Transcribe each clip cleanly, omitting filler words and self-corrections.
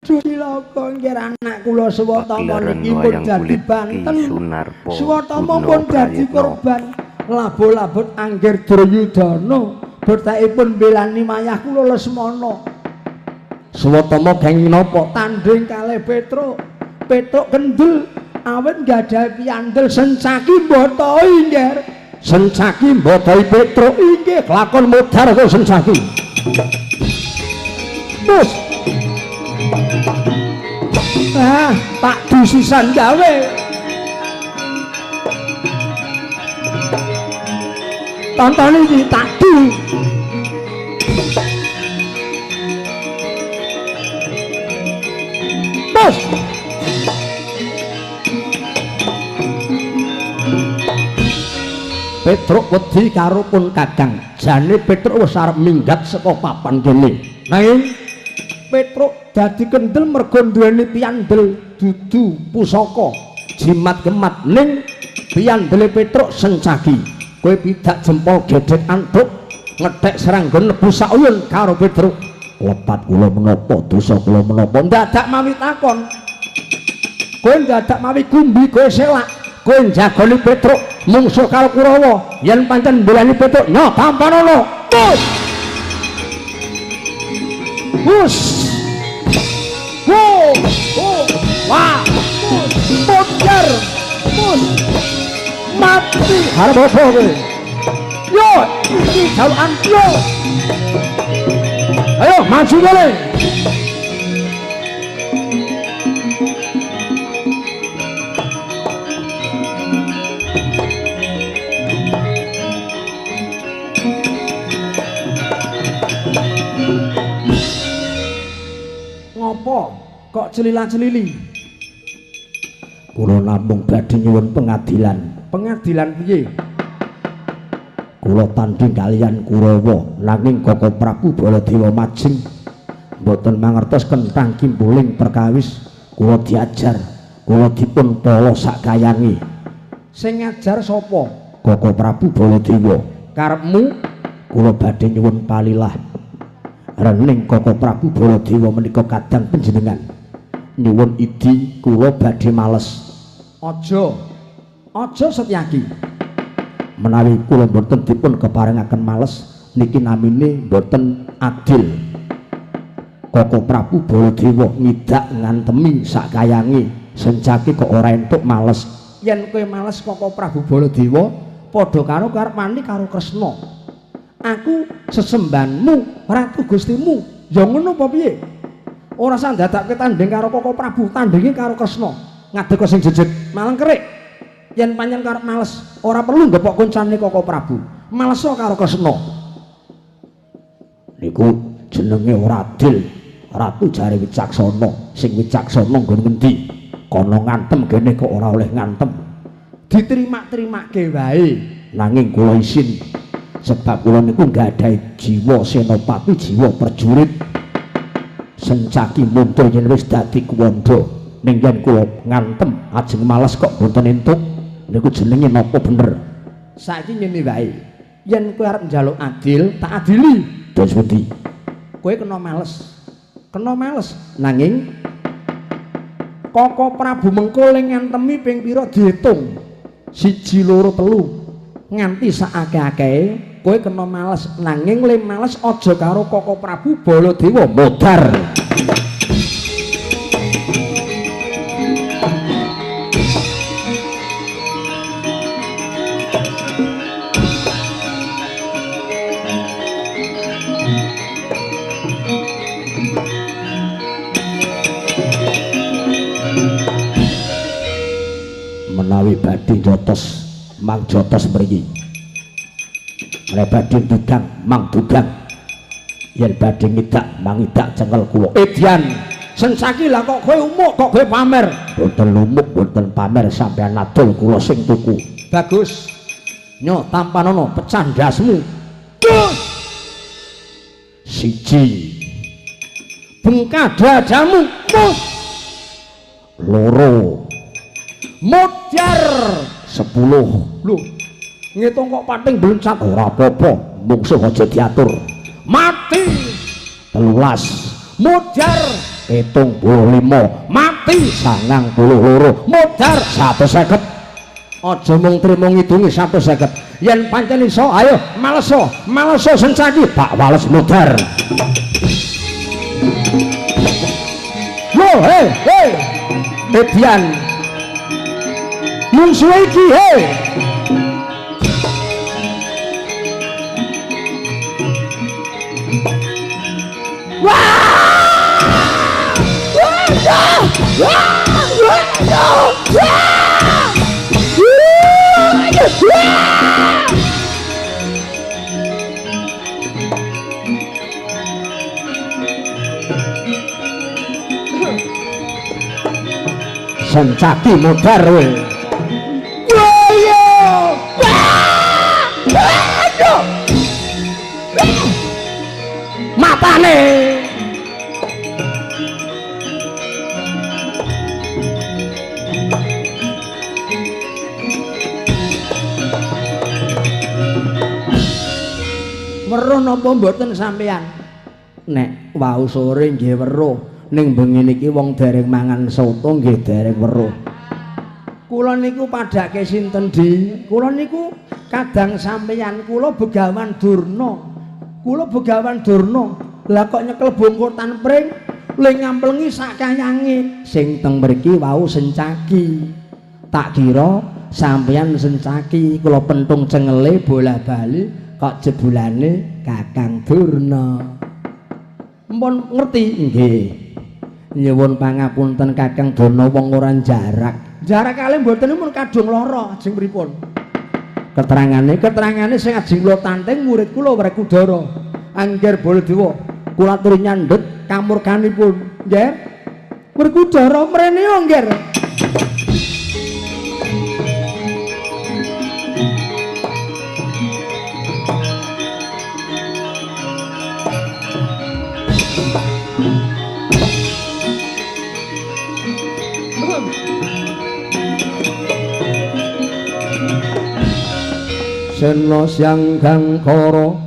Cilaka nggih anak kula Swatama niki pun dadi banten. Swatama pun dadi korban labot-labot Angger Duryudana. Botakipun belani mayah kula Lesmana. Swatama geng napa tanding kalih Petruk. Petruk kendel awet gadhahi piyandel Sencaki mbotoi nggih. Sencaki mbotoi Petruk inggih kelakon modar kok Sencaki. Bos. Pak dusisan gawe. Tonton iki tak du. Bos. Petruk wedi karo pun Kakang. Jane Petruk wis arep minggat saka papan kene. Nanging Petruk dadi kendel mergo duweni piyandel dudu pusaka jimat kemat ning piyandele Petruk Sencaki. Kowe pidak jempol gedhek antuk ngethek seranggon nebus sauyun karo Petruk. Lepat kula menapa dosa kula menapa ndadak mawi takon. Kowe ndadak mawi gumbi kowe selak. Kowe njagoni Petruk mungsuh karo Kurawa. Yen pancen mbelani Petruk nyo tampanono. Bus. Wah, Modar, mati harap apa kowe? Yo, iki jalukan yo. Ayo maju kali. Ngopo kok celila-celili? Kula namung badhe nyuwun pengadilan. Pengadilan piye? Kula tanding kalian Kurawa nanging Koko Prabu Baladewa majeng mboten mangertos kentang kimpuling perkawis. Kula diajar, kula dipun pala sakayange. Sing ngajar sapa? Koko Prabu Baladewa. Karepmu kula badhe nyuwun palilah. Rening Koko Prabu Baladewa menika kadang panjenengan nyuwun idi kula badhe males. Aja Setyaki. Menawi kula mboten dipun keparengaken males niki namine mboten adil. Koko Prabu Baladewa ngidak ngantemi sakayange Sencaki kok ora entuk males. Yen kowe males Koko Prabu Baladewa padha karo karepane karo Kresna. Aku sesembanmu, ratu gustimu. Ya ngono apa piye? Ora usah ndadake tanding karo Koko Prabu, tandinge karo Kresna. Ngadeg kok sing jejet, malang kerik. Yen pancen karep males, ora perlu ndepok koncane Koko Prabu. Maleso karo Kresna. Niku jenenge ora adil. Ratu jare wicaksana, sing wicaksana nggon ngendi? Kono ngantem kene kok ora oleh ngantem. Diterima-terimake wae. Nanging kula isin sebab kula niku nggadahi jiwa senopati, jiwa prajurit. Sencaki muntul yen wis dadi kuwanda. Ning yen kula ngantem ajeng males kok mboten entuk niku jenenge napa bener. Saiki ngene wae. Yen kowe arep njaluk adil, tak adili. Dos pundi? Kowe kena males. Kena males. Nanging Koko Prabu mengko ling ngantemi ping pira diitung. 1 2 3 nganti sakake-akehe kowe kena males. Nanging le males aja karo Koko Prabu Baladewa modar. Menawi badhe jotos mang jotos mriki. Menawi badhe dudang mang dudang. Yen badhe ngidak mang ngidak cengkel kula. Edian Sencaki lah kok kowe umuk kok kowe pamer. Mboten lumuk mboten pamer sampeyan adol kula sing tuku. Bagus. Nyo tampanono pecah ndasmu. Siji. Bengkak dadamu. Loro. Modar 10. Lho, ngitung kok pating blencat ora apa-apa, mungsuh aja diatur. Mati 13. Modar 75 mati 92 modar 150 aja mung trimo ngidungi 150 yen pancen iso ayo maleso sencaki Pak Wales modar yo hei Edian musuh iki hei sencaki modar we matane weruh napa mboten sampeyan nek wau sore nggih weruh ning bengi niki wong dereng mangan soto nggih dereng weruh kula niku padhake sinten di kula niku kadang sampeyan kula Begawan Durna lah kok nyekel bongkotan pring le ngamplengi sak kayange sing teng mriki wau sencaki tak kira sampeyan sencaki kula pentung cengele bola-bali kok jebulane Kakang Durna mpun ngerti nggih nyuwun pangapunten Kakang Durna wong ora jarak kalih mboten mun kadung lara ajeng pripun keterangane sing ajeng kula tanteng murid kula Werkudara Angger Baladewa kula aturi nyandhet kamurkanipun nggih Werkudara mrene Angger Sena Syang Gangkara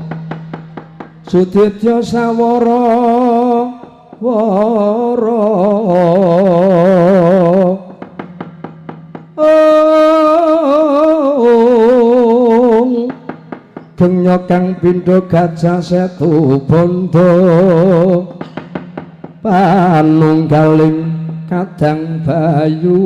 Suditya Sawara wara Genya kang pindha Gajah Setu Bondo panunggaling Kadang Bayu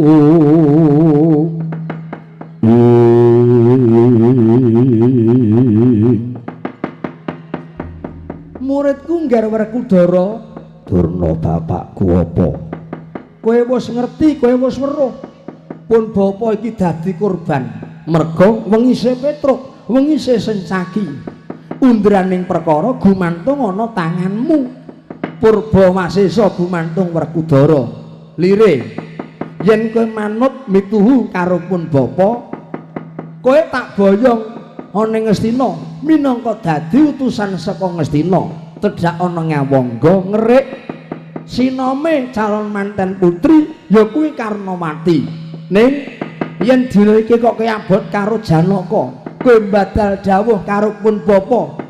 muridku nggar Werkudara Durna bapakku apa kowe wis ngerti kowe wis weruh pun bapa iki dadi kurban merga wengise Petruk wengise sencaki undraning perkara gumantung ana tanganmu Purbawasesa gumantung Werkudara lire yen kowe manut mituhu karo pun bapa kowe tak boyong ana ing Ngastina minangka dadi utusan saka Ngastina tedhak ana ngawangga ngerik sinome calon manten putri ya kuwi Karnamati ning yen dina iki kok keabot karo Janaka kowe badal dawuh karo pun bapa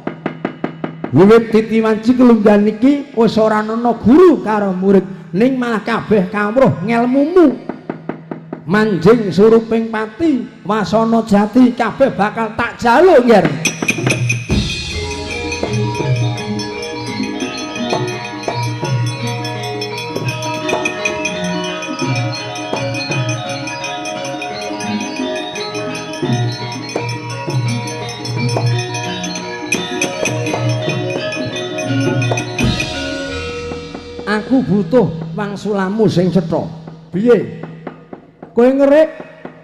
wiwit titiwanci kelunggan iki wis ora ana guru karo murid ning malah kabeh kawruh ngelmumu manjing suruping pati wasana jati kabeh bakal tak jaluk nger aku butuh wangsulamu sing cetha piye kowe ngerik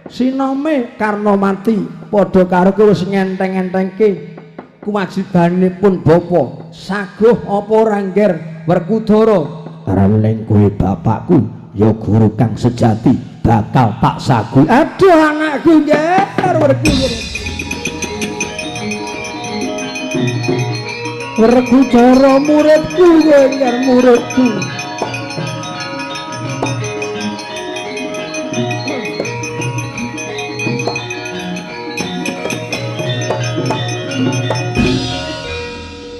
sinome Karnamati padha karo kowe wis ngenteng-entengke kewajibanipun bapa saguh apa ora ngger Werkudara karane kowe bapakku ya guru kang sejati bakal tak saguh aduh anakku ngger Werkudara muridku ngger muridku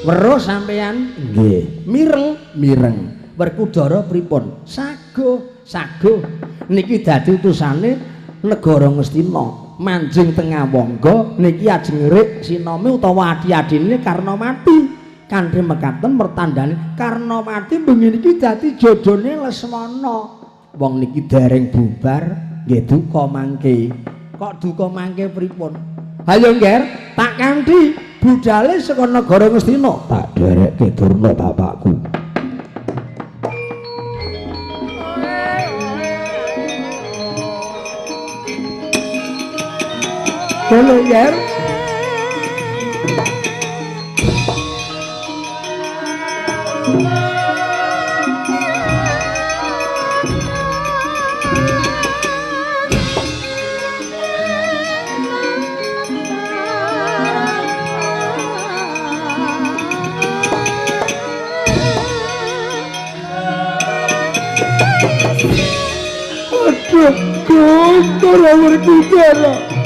weruh sampeyan nggih mireng Werkudara pripun? Sago niki dadi utusane negara Ngastina. Manjing tengah wangga niki ajeng rik sinami utawa adi-adine karena mati. Kanthi mekaten mertandani karena mati bengi niki dadi jodhone Lesmana. Wong niki dereng bubar nggih duka mangke. Kok duka mangke pripun? Hayo Ngger, tak kanthi budale saka negara Ngastina. Tak derekke Durna bapakku. Halo Yer. Aduh, kotor berbicara.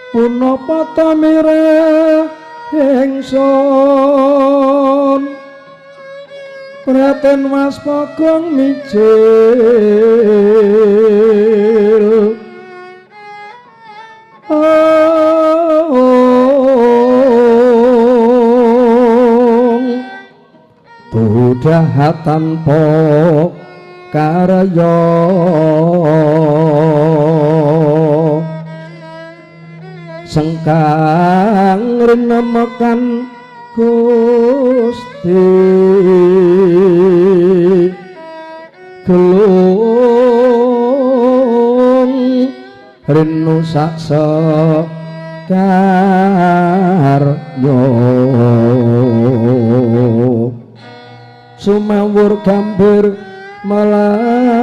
Punapa tamira ingsun Praten Mas Pagong mijil budhatan po karya sengkang rinemekan Gusti gelung rinu saksa karya sumawur gambir melati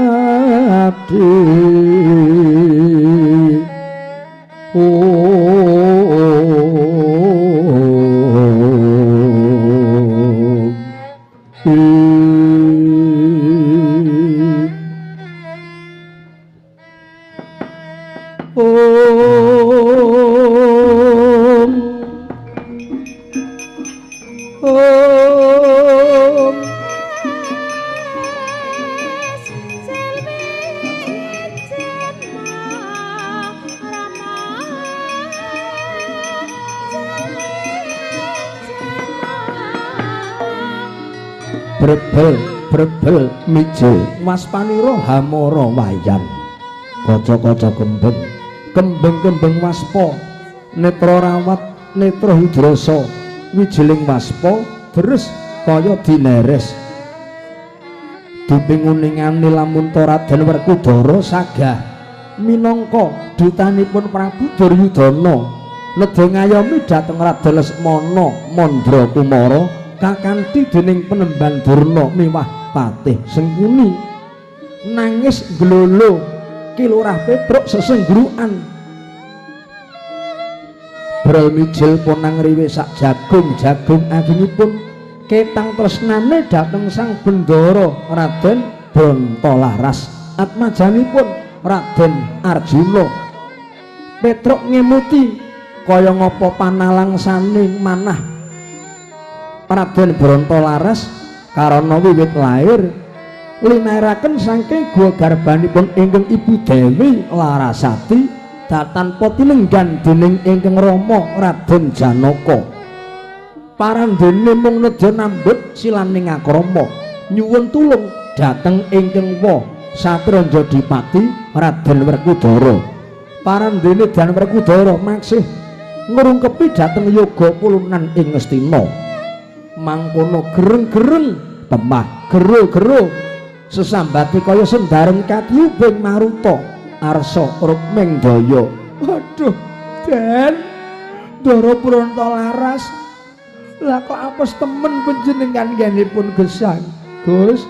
brebel mijil Mas Paniro hamara wayan kaca-kaca kembeng waspa netra rawat netra hidrasa wijiling waspa deres kaya dineres dipinguningani lamun Raden Werkudara sagah minangka dutanipun Prabu Duryudana nedha ngayomi dhateng Raden Lesmana Mandra Kumara kakanthi dening Penemban Durna miwah Patih Sengkuni nangis glolo kilurah Petruk sesenggrukan brol mijil ponang riwe sak jagung agengipun ketang tresnane dhateng Sang Bendara Raden Brontolaras atmajanipun Raden Arjuna Petruk ngemuti kaya ngapa panalangsaning manah Raden Brontolaras karana wiwit lair lineraken saking gua garbanipun ingkang Ibu Dewi Larasati tanpa tinenggan dening ingkang Rama Raden Janaka parandene mung nedya nambut silaning akrama nyuwun tulung dhateng ingkang wa Satronjo Dipati Raden Werkudara. Parandene Dan Werkudara maksih ngrungkepi dhateng yoga pulunan ing Ngastina. Mangkono gereng-gereng temah gero-gero sesambate kaya sendareng katyubing maruta arsa rukming daya. Aduh, Den, Ndara Pronto laras. Lah kok apes temen panjenengan nggenipun gesang, Gus?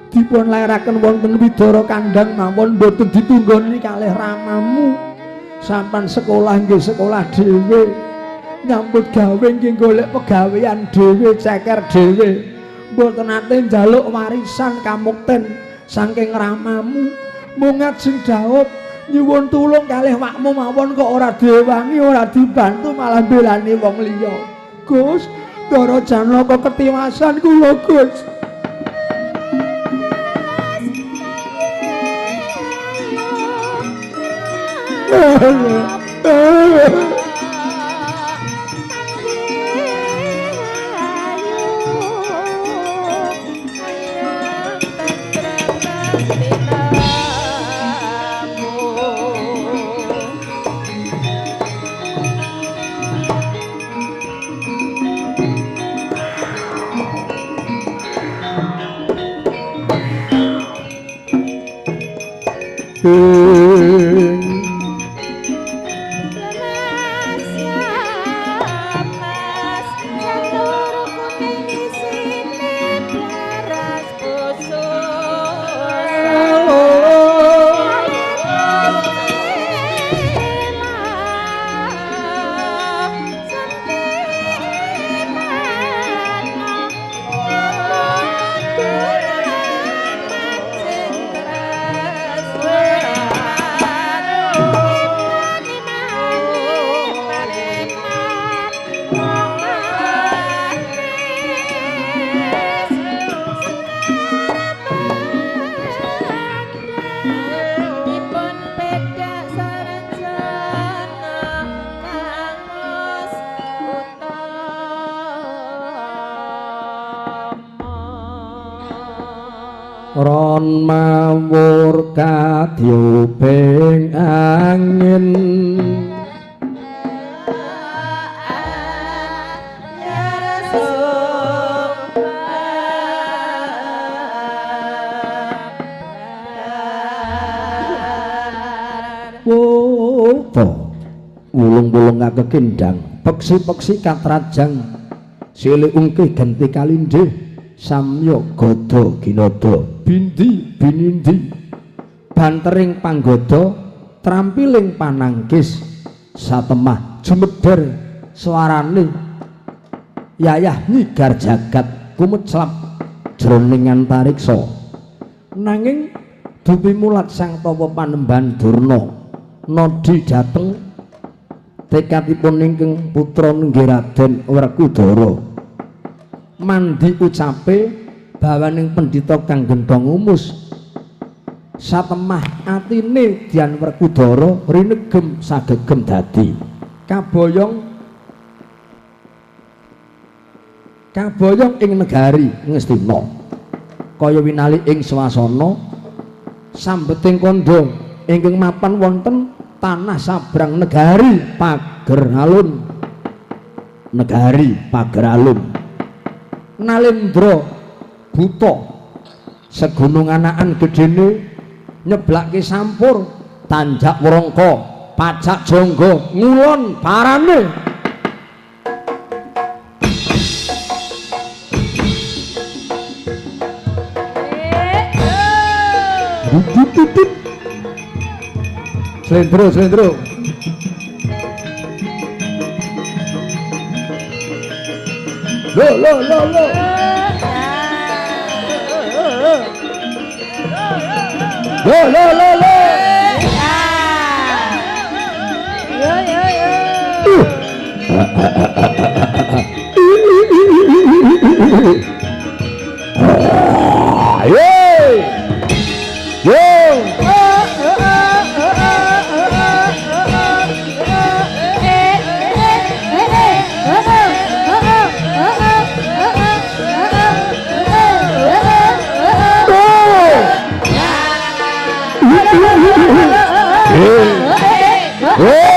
Dipun lairaken wonten Widara Kandhang mawon boten ditunggoni kalih ramamu. Sampan sekolah nggih sekolah dhewe, nyambut gawe nggih golek pegawean dhewe, ceker dhewe. Mboten nate njaluk warisan kamukten saking ramamu. Mung ngajeng dhawuh nyuwun tulung kalih wakmu mawon kok ora diwangi, ora dibantu malah belani wong liya. Gus, Ndara Janaka ketiwasan kula, Gus. Ron mawur kadyubing angin wulung-wulung kakekindang peksi-peksi katrajang silih ungkih ganti kalindih samya gada ginada bindi binindi bantering panggoda trampiling panangkis satemah jumedher swarane yayah nyigar jagat kumeclap jroning antariksa nanging dupi mulat sang tapa panembahan Durna nodi dhateng tekadipun ingkang putra nenggih Raden Werkudara mandi ucape bawaning pendhita kang gendhong umus satemah atine Dian Werkudara rinegem sagegem dadi kaboyong ing negari Ngastina kaya winali ing swasana sambeting kandha ingkang mapan wonten tanah sabrang negari Pageralun Nalendra buta segunung anakan gedene nyeblake sampur tanjak wrangka pacak jangga ngulon parane slendro lo Yeah.